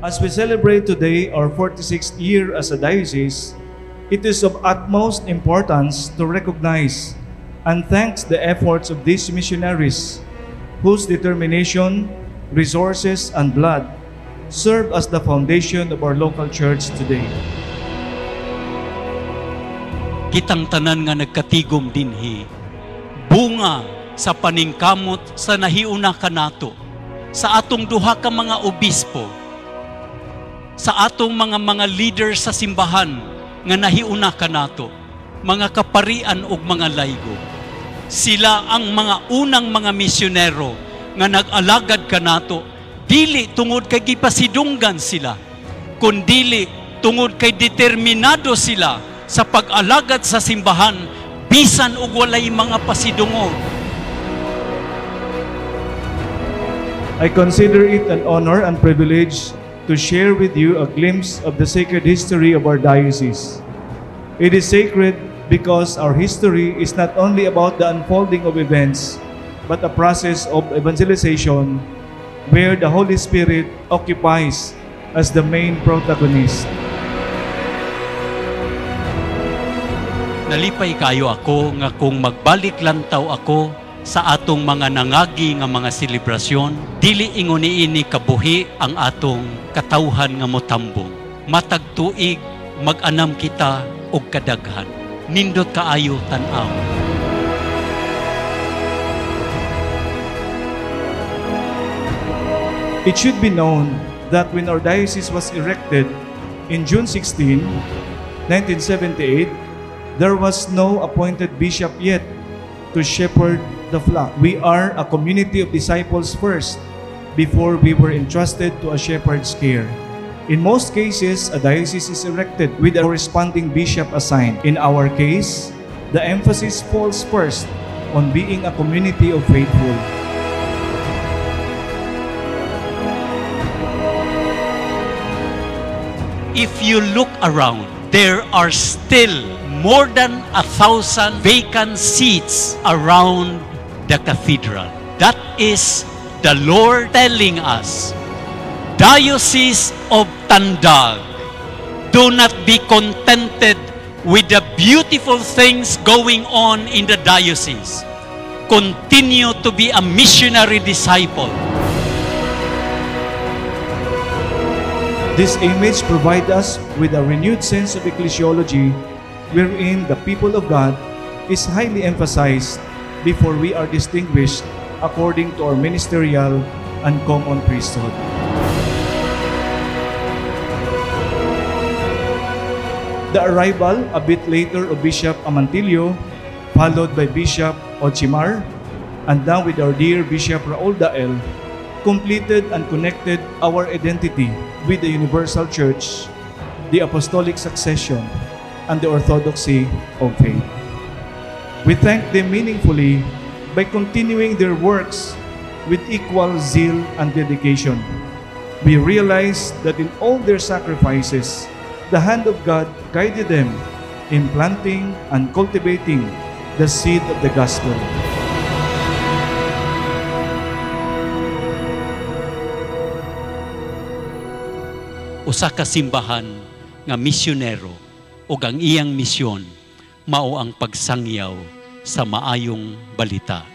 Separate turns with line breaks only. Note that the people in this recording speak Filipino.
As we celebrate today our 46th year as a diocese, it is of utmost importance to recognize and thank the efforts of these missionaries whose determination, resources, and blood serve as the foundation of our local church today.
Kitang tanan nga nagkatigom dinhi, bunga sa paningkamot sa nahiuna kanato, sa atong duha ka mga obispo, sa atong mga leaders sa simbahan nga nahiuna kanato, mga kaparian ug mga laygo. Sila ang mga unang mga misyonero nga nag-alagad kanato, dili tungod kay gipasidunggan sila, kundili tungod kay determinado sila sa pag-alagad sa simbahan bisan og walay mga pasidungog.
I consider it an honor and privilege to share with you a glimpse of the sacred history of our diocese. It is sacred because our history is not only about the unfolding of events, but a process of evangelization where the Holy Spirit occupies as the main protagonist.
Nalipay kayo ako nga kung magbalik lantaw ako sa atong mga nangagi nga mga selebrasyon, dili inguni ini kabuhi ang atong katawhan nga motambong. Matag tuig mag-anam kita og kadaghan. Nindot kaayo tan-aw.
It should be known that when our diocese was erected in June 16, 1978, there was no appointed bishop yet to shepherd the flock. We are a community of disciples first, before we were entrusted to a shepherd's care. In most cases, a diocese is erected with a corresponding bishop assigned. In our case, the emphasis falls first on being a community of faithful.
If you look around, there are still more than 1,000 vacant seats around the cathedral. That is the Lord telling us, Diocese of Tandag, do not be contented with the beautiful things going on in the diocese. Continue to be a missionary disciple.
This image provides us with a renewed sense of ecclesiology wherein the people of God is highly emphasized before we are distinguished according to our ministerial and common priesthood. The arrival a bit later of Bishop Amantilio, followed by Bishop Ochimar, and now with our dear Bishop Raul Dael, completed and connected our identity with the Universal Church, the Apostolic Succession, and the Orthodoxy of faith. We thank them meaningfully by continuing their works with equal zeal and dedication. We realize that in all their sacrifices, the hand of God guided them in planting and cultivating the seed of the gospel.
Usa ka simbahan nga misyonero ug ang iyang misyon mao ang pagsangyaw sa maayong balita.